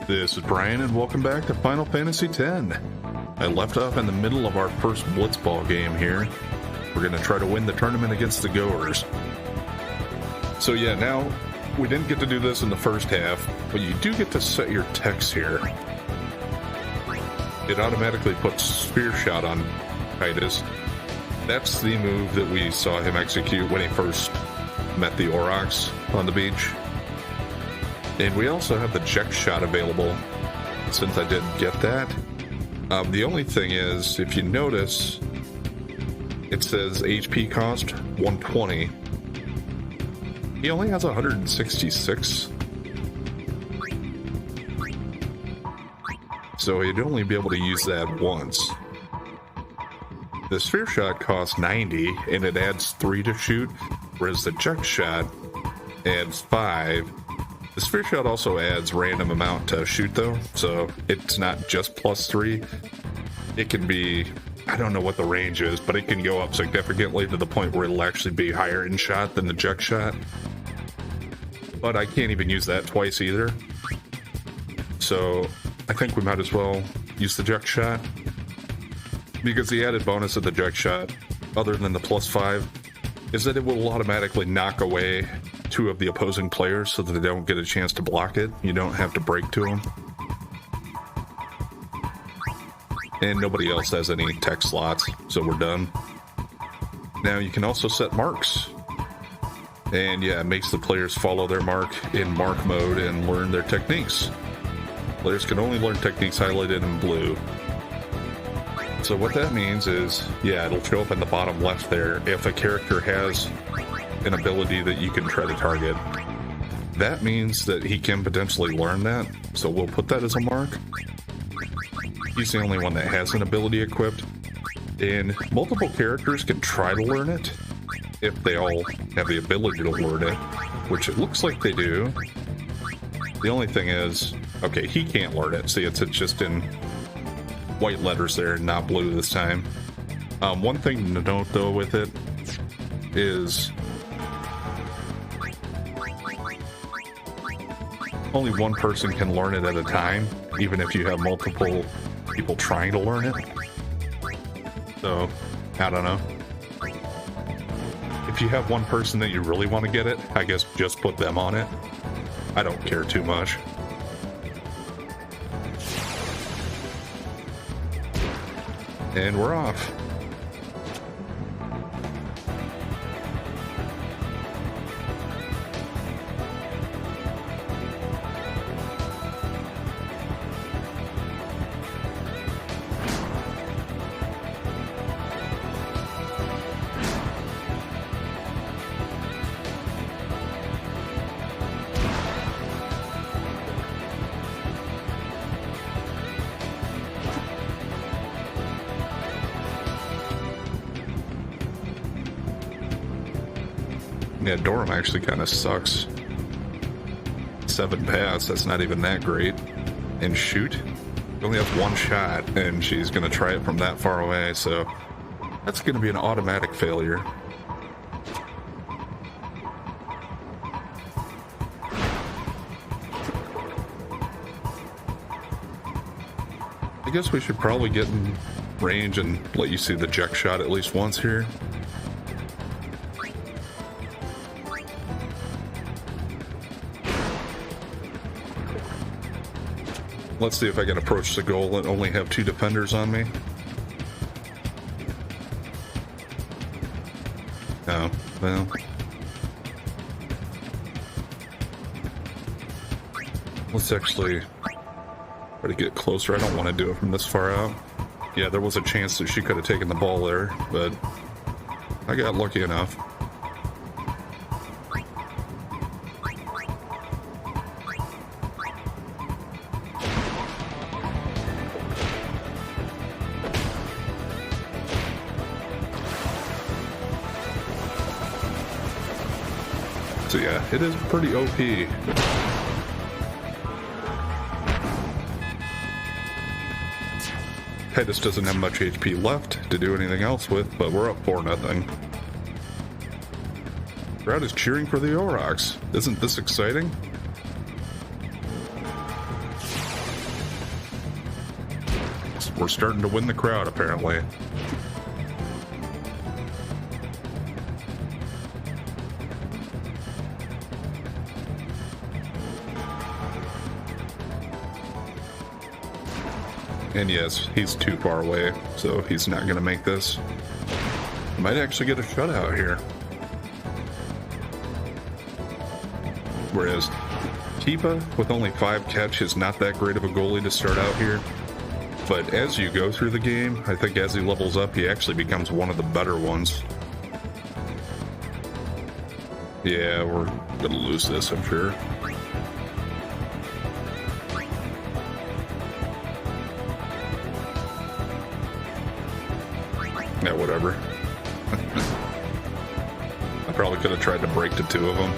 This is Brian, and welcome back to Final Fantasy X. I left off in the middle of our first Blitzball game here. We're going to try to win the tournament against the Goers. So yeah, now, we didn't get to do this in the first half, but you do get to set your techs here. It automatically puts Spear Shot on Titus. That's the move that we saw him execute when he first met the Aurochs on the beach. And we also have the Jet Shot available, since I didn't get that. The only thing is, if you notice, it says HP cost 120. He only has 166. So he'd only be able to use that once. The Sphere Shot costs 90, and it adds 3 to shoot, whereas the Jet Shot adds 5. The Sphere Shot also adds random amount to shoot though, so it's not just +3. It can be, I don't know what the range is, but it can go up significantly to the point where it'll actually be higher in shot than the Jet Shot. But I can't even use that twice either. So I think we might as well use the Jet Shot, because the added bonus of the Jet Shot, other than the +5, is that it will automatically knock away 2 of the opposing players so that they don't get a chance to block it. You don't have to break to them. And nobody else has any tech slots, so we're done. Now you can also set marks. And yeah, it makes the players follow their mark in mark mode and learn their techniques. Players can only learn techniques highlighted in blue. So what that means is, yeah, it'll show up in the bottom left there if a character has an ability that you can try to target. That means that he can potentially learn that, so we'll put that as a mark. He's the only one that has an ability equipped, and multiple characters can try to learn it if they all have the ability to learn it, which it looks like they do. The only thing is, okay, he can't learn it. See, it's just in white letters there, not blue this time. One thing to note though with it is only one person can learn it at a time, even if you have multiple people trying to learn it. So, I don't know. If you have one person that you really want to get it, I guess just put them on it. I don't care too much. And we're off. Yeah, Dorum actually kind of sucks. 7 pass, that's not even that great. And shoot, she only has 1 shot, and she's going to try it from that far away, so that's going to be an automatic failure. I guess we should probably get in range and let you see the Jet Shot at least once here. Let's see if I can approach the goal and only have 2 defenders on me. Oh, well. Let's actually try to get closer. I don't want to do it from this far out. Yeah, there was a chance that she could have taken the ball there, but I got lucky enough. So yeah, it is pretty OP. Titus doesn't have much HP left to do anything else with, but we're up 4-0. Crowd is cheering for the Aurochs. Isn't this exciting? We're starting to win the crowd, apparently. And yes, he's too far away, so he's not going to make this. Might actually get a shutout here. Whereas Keepa, with only 5 catch, is not that great of a goalie to start out here. But as you go through the game, I think as he levels up, he actually becomes one of the better ones. Yeah, we're going to lose this, I'm sure. Yeah, whatever. I probably could have tried to break the 2 of them.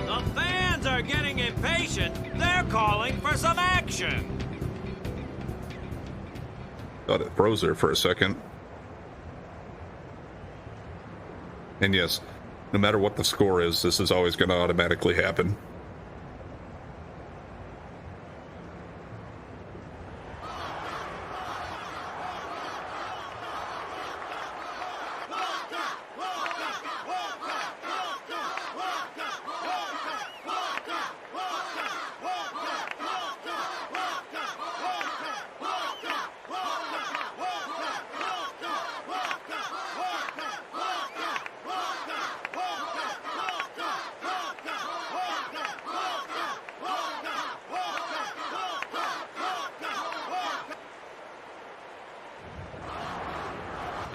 The fans are getting impatient. They're calling for some action. Thought it froze there for a second. And yes, no matter what the score is, this is always going to automatically happen.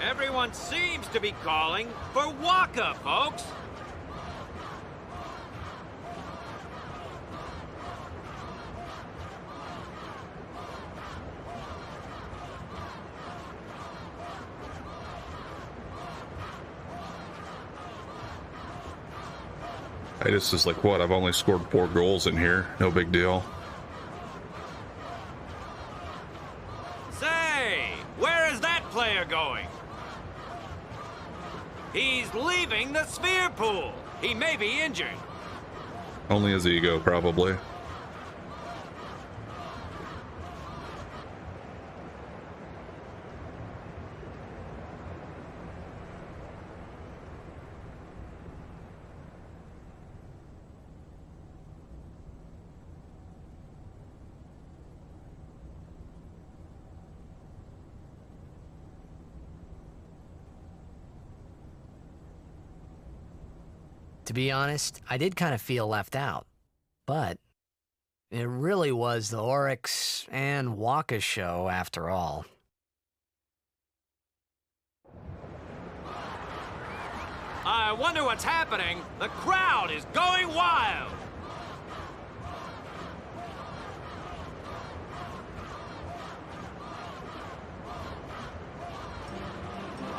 Everyone seems to be calling for Waka, folks. Titus is like, what? I've only scored 4 goals in here. No big deal. Say, where is that player going? He's leaving the sphere pool. He may be injured. Only his ego, probably. To be honest, I did kind of feel left out. But it really was the Oryx and Waka show after all. I wonder what's happening. The crowd is going wild.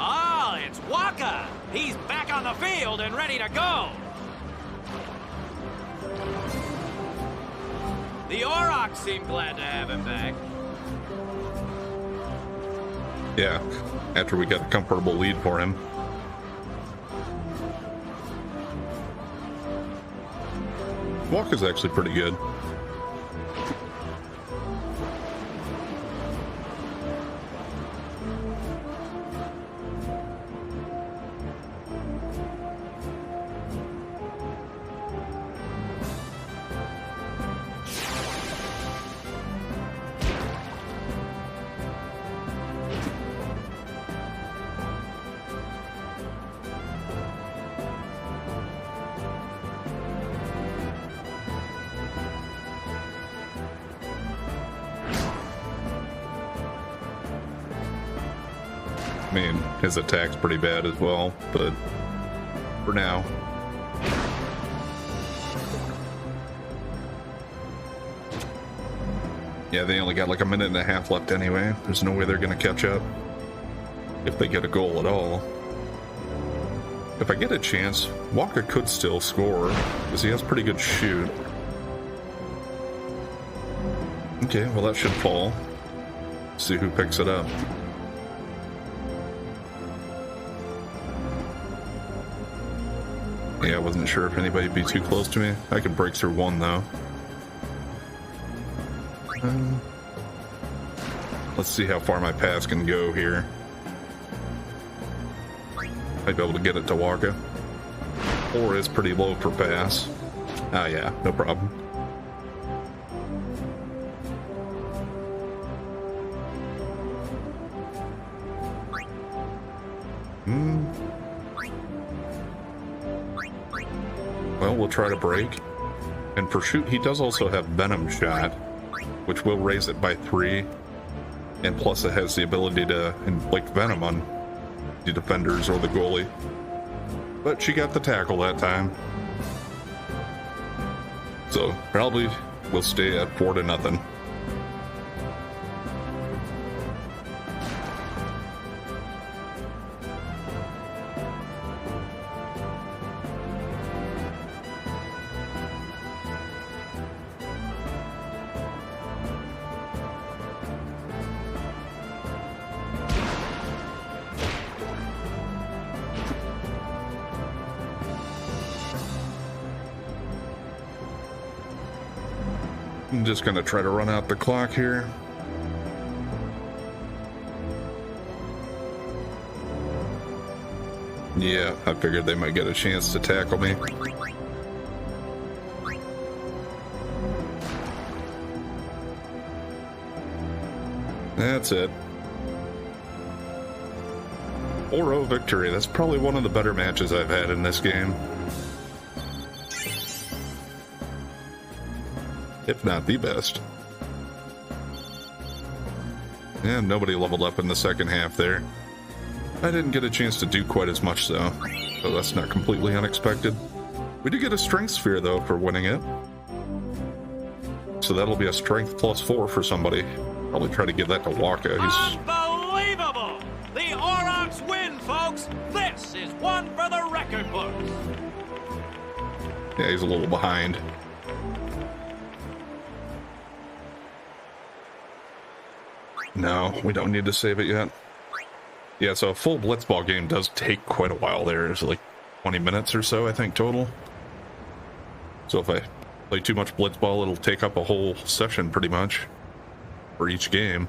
Ah, it's Waka. He's back on the field and ready to go. The Aurochs seem glad to have him back. Yeah, after we got a comfortable lead for him. Walker's actually pretty good. I mean, his attack's pretty bad as well, but for now. Yeah, they only got like a minute and a half left anyway. There's no way they're going to catch up if they get a goal at all. If I get a chance, Walker could still score because he has pretty good shoot. Okay, well that should fall. See who picks it up. Yeah, I wasn't sure if anybody'd be too close to me. I could break through one, though. Let's see how far my pass can go here. Might be able to get it to Waka. 4 is pretty low for pass. Ah, yeah, no problem. Well, we'll try to break. And for shoot, he does also have Venom Shot, which will raise it by 3. And plus it has the ability to inflict Venom on the defenders or the goalie. But she got the tackle that time. So probably we'll stay at 4-0. I'm just gonna try to run out the clock here. Yeah, I figured they might get a chance to tackle me. That's it. 4-0 victory. That's probably one of the better matches I've had in this game. If not the best. And nobody leveled up in the second half there. I didn't get a chance to do quite as much though, so that's not completely unexpected. We did get a strength sphere though for winning it. So that'll be a strength +4 for somebody. Probably try to give that to Waka. Unbelievable! The Aurochs win, folks! This is one for the record books! Yeah, he's a little behind. No, we don't need to save it yet. Yeah, so a full blitzball game does take quite a while there. It's like 20 minutes or so, I think, total. So if I play too much blitzball, it'll take up a whole session pretty much for each game.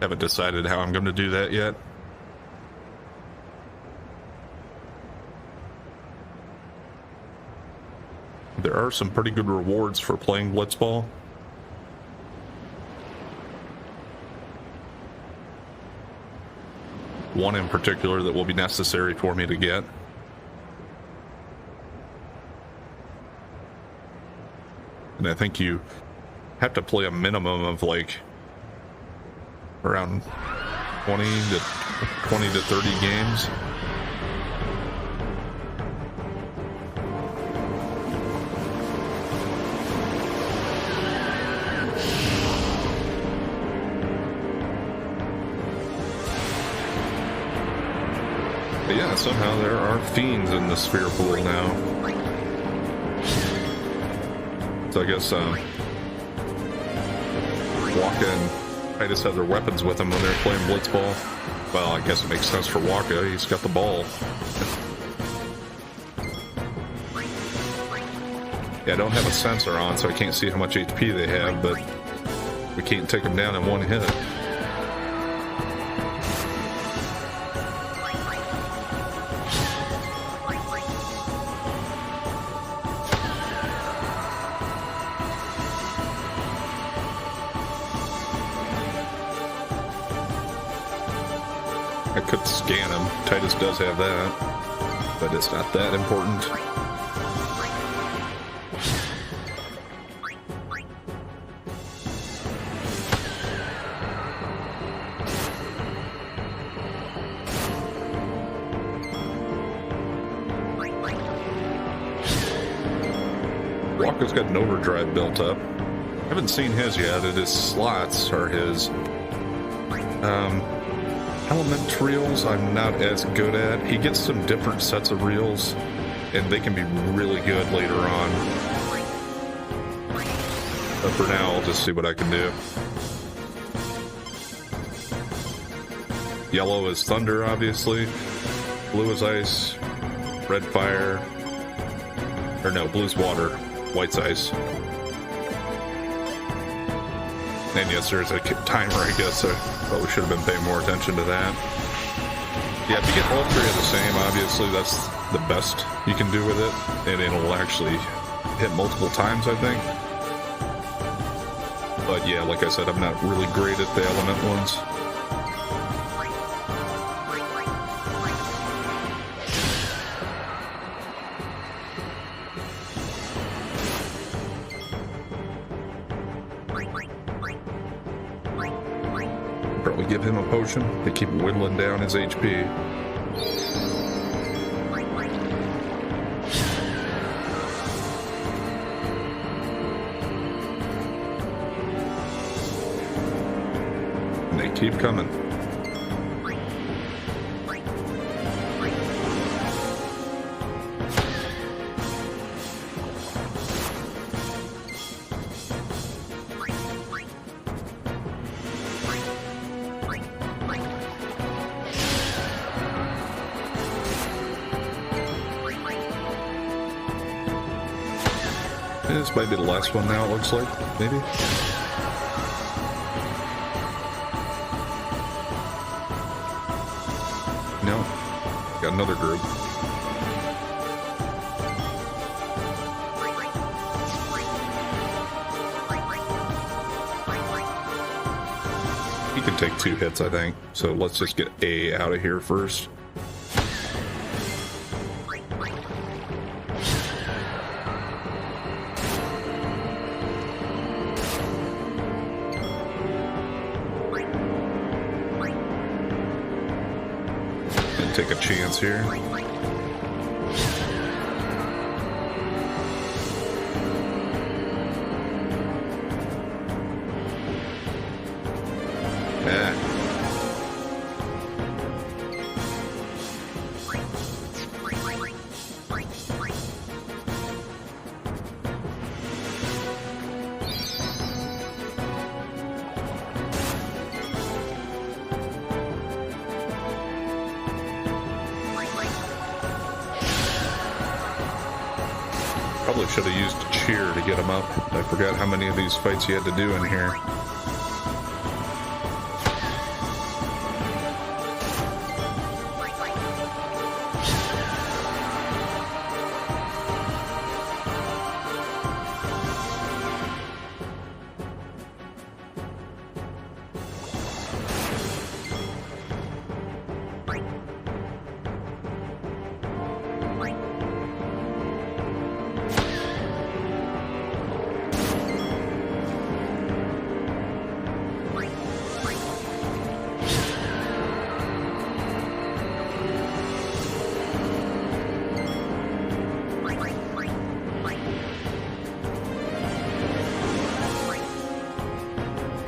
Haven't decided how I'm going to do that yet. There are some pretty good rewards for playing blitzball. One in particular that will be necessary for me to get. And I think you have to play a minimum of like around 20 to 30 games. But yeah, somehow there are fiends in the sphere pool now. So I guess Waka and Titus have their weapons with them when they're playing blitzball. Well, I guess it makes sense for Waka. He's got the ball. Yeah, I don't have a sensor on, so I can't see how much HP they have, but we can't take them down in one hit. I could scan him. Titus does have that, but it's not that important. Waka's got an overdrive built up. I haven't seen his yet. His slots are his. Element reels I'm not as good at. He gets some different sets of reels, and they can be really good later on. But for now, I'll just see what I can do. Yellow is thunder, obviously. Blue is ice, red fire, or no, blue's water, white's ice. And yes, there's a timer, I guess. I probably should have been paying more attention to that. Yeah, if you get all three of the same, obviously that's the best you can do with it. And it'll actually hit multiple times, I think. But yeah, like I said, I'm not really great at the element ones. Probably give him a potion to keep whittling down his HP. And they keep coming. This might be the last one now, it looks like, maybe? No. Got another group. He can take 2 hits, I think. So let's just get A out of here first. Take a chance here. Probably should have used a cheer to get him up. I forgot how many of these fights you had to do in here.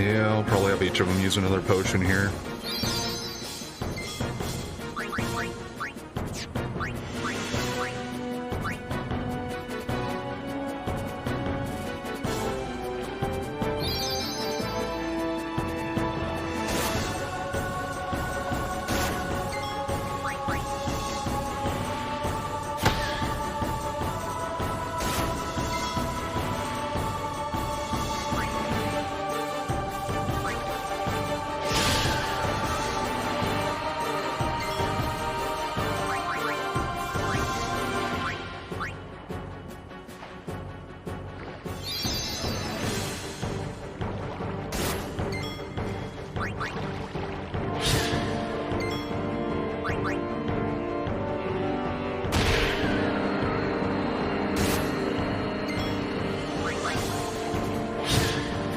Yeah, I'll probably have each of them use another potion here.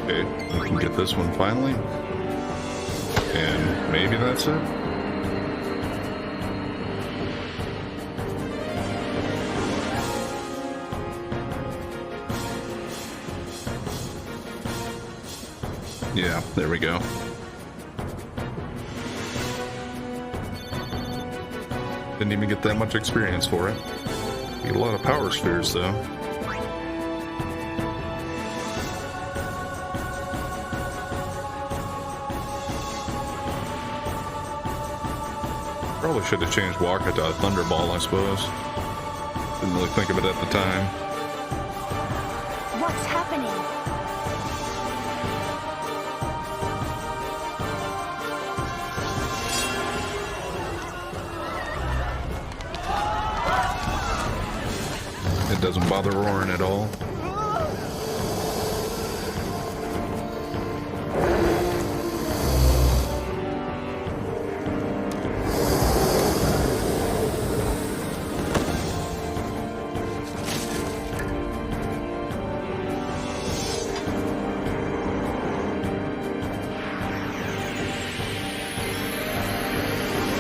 Okay, we can get this one finally. And maybe that's it. Yeah, there we go. Didn't even get that much experience for it. Get a lot of power spheres though. Probably should have changed Waka to a Thunderball, I suppose. Didn't really think of it at the time. What's happening? It doesn't bother Roaring at all.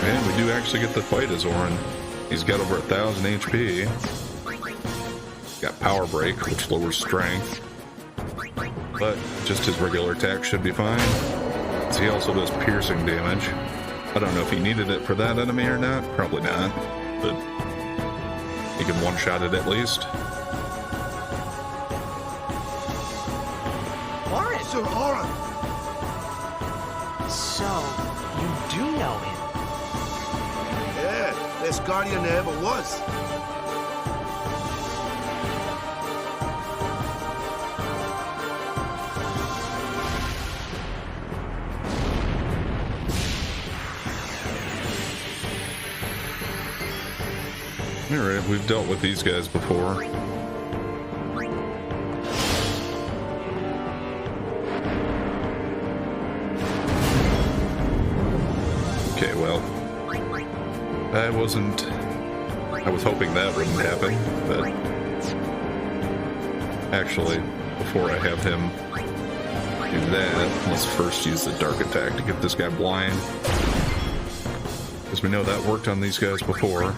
And we do actually get the fight as Orin. He's got over 1,000 HP. Got Power Break, which lowers strength. But just his regular attack should be fine. So he also does piercing damage. I don't know if he needed it for that enemy or not. Probably not. But he can one-shot it at least. Orin! Sir Orin! So, you do know him? Yeah, best guardian there ever was. Alright, we've dealt with these guys before. Okay, well, I was hoping that wouldn't happen, but actually, before I have him do that, let's first use the dark attack to get this guy blind. Because we know that worked on these guys before.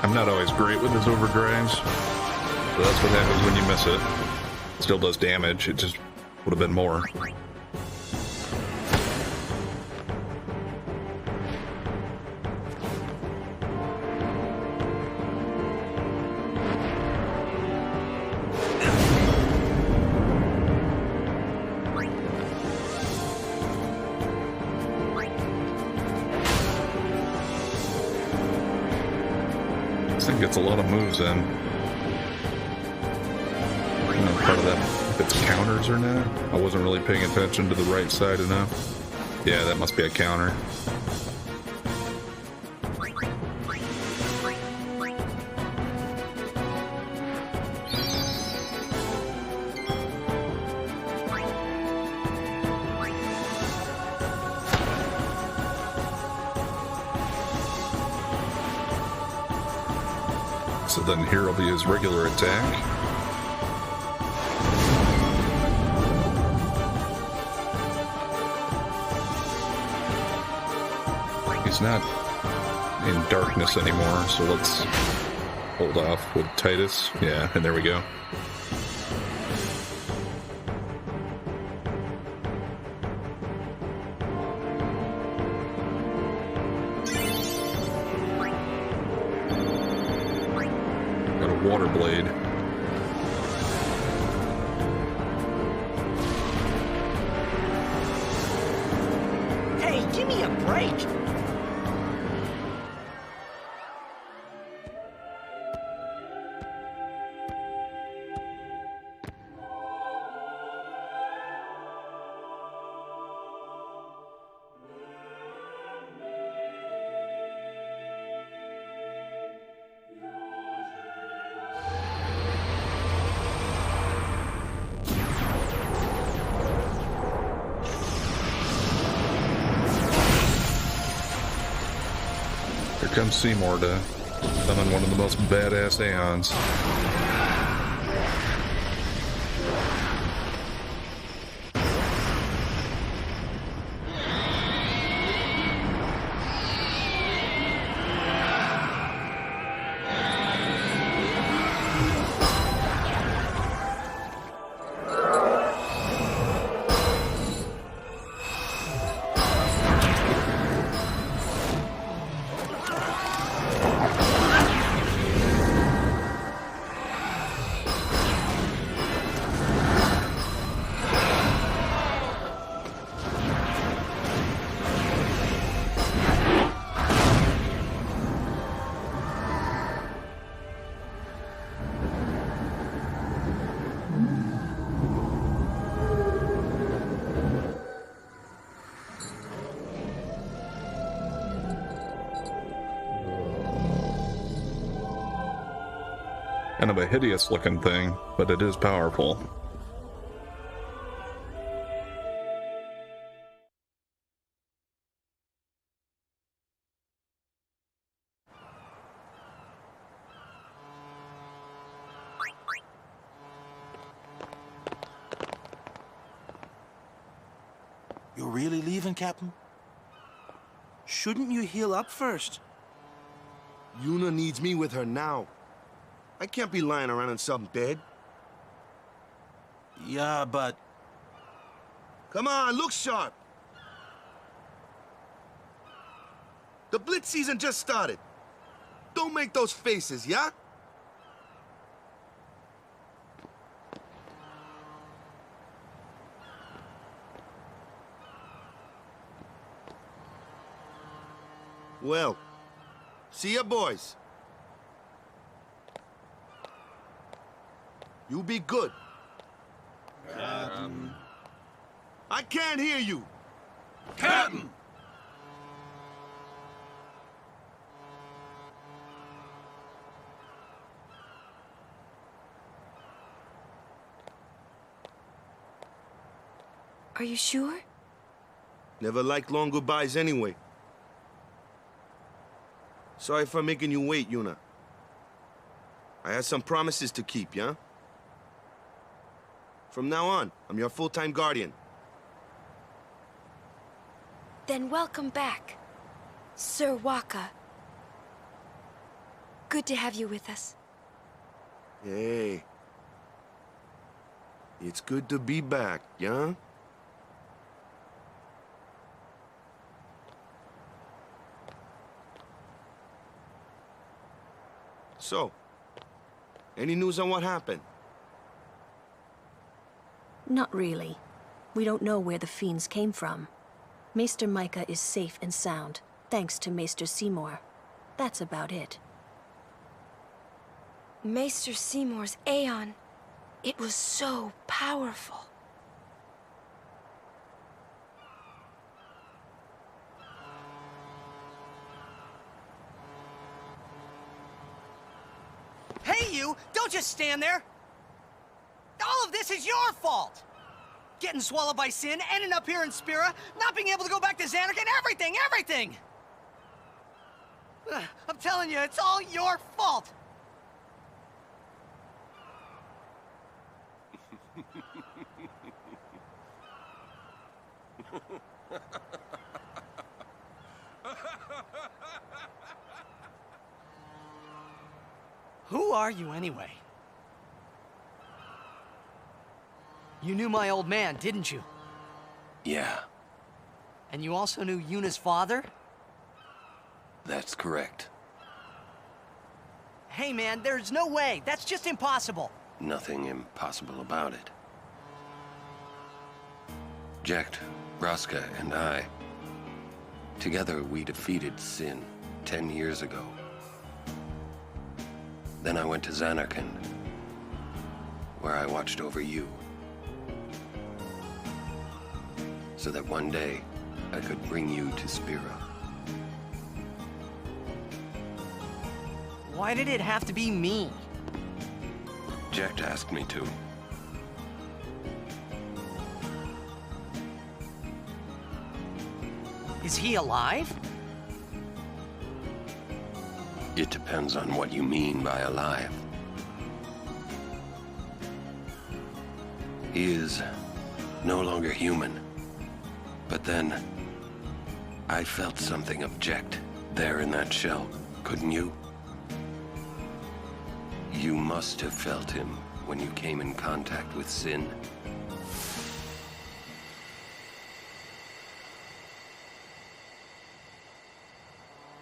I'm not always great with his overdrives, but that's what happens when you miss it. Still does damage, it just would have been more. This thing gets a lot of moves in. I don't know part of that if it's counters or not. I wasn't really paying attention to the right side enough. Yeah, that must be a counter. So then here will be his regular attack. He's not in darkness anymore, so let's hold off with Titus. Yeah, and there we go. Water blade. Hey, give me a break! Here comes Seymour to summon one of the most badass Aeons. Kind of a hideous looking thing, but it is powerful. You're really leaving, Captain? Shouldn't you heal up first? Yuna needs me with her now. I can't be lying around in some bed. Yeah, but... Come on, look sharp. The Blitz season just started. Don't make those faces, yeah? Well, see ya, boys. You be good. I can't hear you. Captain! Are you sure? Never liked long goodbyes anyway. Sorry for making you wait, Yuna. I had some promises to keep, yeah? From now on, I'm your full-time guardian. Then welcome back, Sir Waka. Good to have you with us. Hey. It's good to be back, yeah? So, any news on what happened? Not really. We don't know where the fiends came from. Maester Micah is safe and sound, thanks to Maester Seymour. That's about it. Maester Seymour's Aeon. It was so powerful. Hey, you! Don't just stand there! All of this is your fault! Getting swallowed by sin, ending up here in Spira, not being able to go back to Xanark, and everything! I'm telling you, it's all your fault! Who are you, anyway? You knew my old man, didn't you? Yeah, And you also knew Yuna's father? that's correct. Hey, man, there's no way. That's just impossible. Nothing impossible about it. Jecht, Vraska, and I, together we defeated Sin 10 years ago. Then I went to Xanarkand, where I watched over you. So that one day, I could bring you to Spira. Why did it have to be me? Jecht asked me to. Is he alive? It depends on what you mean by alive. He is no longer human. But then, I felt something of Jecht there in that shell, couldn't you? You must have felt him when you came in contact with Sin.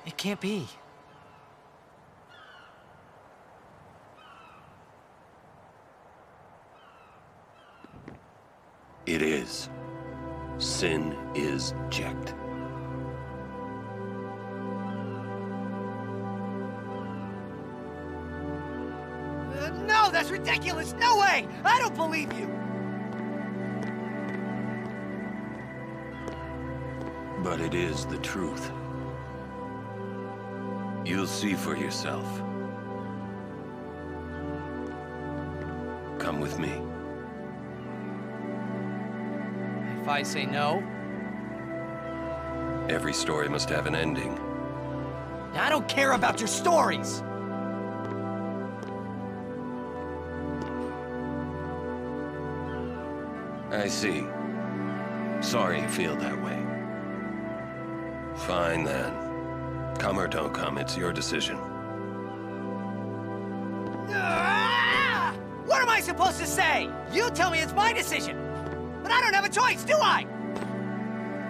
It can't be. It is. Sin is Jecht. No, that's ridiculous! No way! I don't believe you! But it is the truth. You'll see for yourself. come with me? If I say no, Every story must have an ending. I don't care about your stories! I see. Sorry you feel that way. Fine then. Come or don't come, it's your decision. Ah! What am I supposed to say? You tell me it's my decision. But I don't have a choice, do I?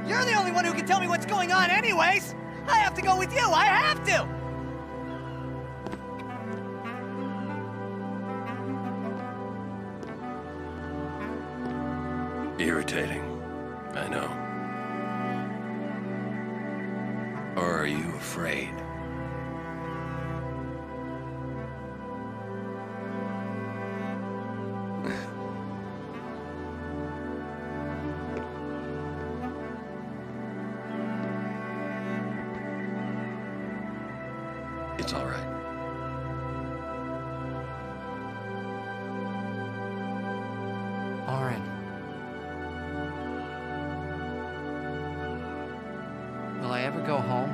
You're the only one who can tell me what's going on anyways. I have to go with you, I have to! Irritating, I know. Or are you afraid? It's all right. Orin. Will I ever go home?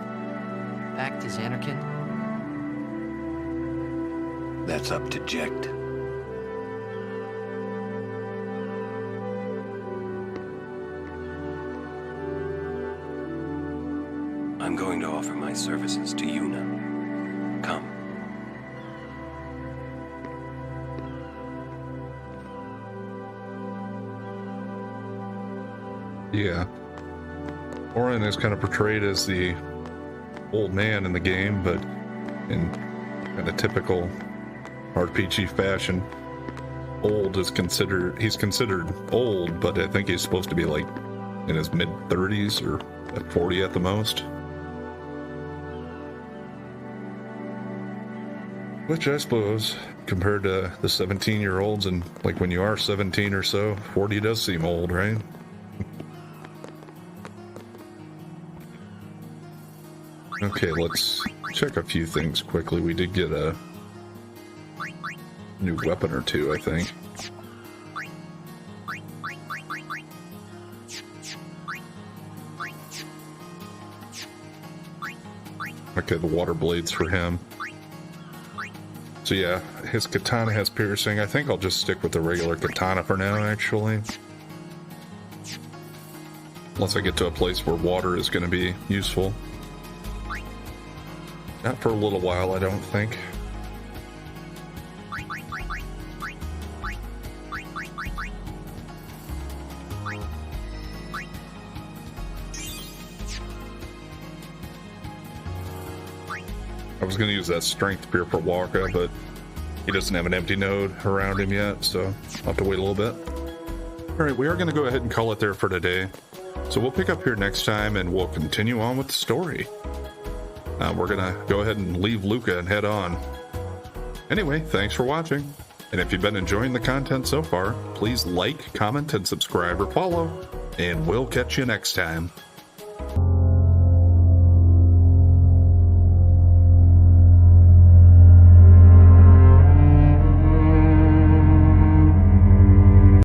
Back to Xanarkin? That's up to Jecht. I'm going to offer my services to you now. Come. Yeah. Orin is kind of portrayed as the old man in the game, but in kind of typical RPG fashion. He's considered old, but I think he's supposed to be like in his mid-30s or at 40 at the most. Which I suppose, compared to the 17-year-olds, and like when you are 17 or so, 40 does seem old, right? Okay, let's check a few things quickly. We did get a new weapon or two, I think. Okay, the water blades for him. So yeah, his katana has piercing. I think I'll just stick with the regular katana for now, actually. Unless I get to a place where water is going to be useful. Not for a little while, I don't think. I was going to use that strength spear for Waka, but he doesn't have an empty node around him yet, so I'll have to wait a little bit. Alright, we are going to go ahead and call it there for today. So we'll pick up here next time and we'll continue on with the story. We're going to go ahead and leave Luca and head on. Anyway, thanks for watching. And if you've been enjoying the content so far, please like, comment, and subscribe or follow. And we'll catch you next time.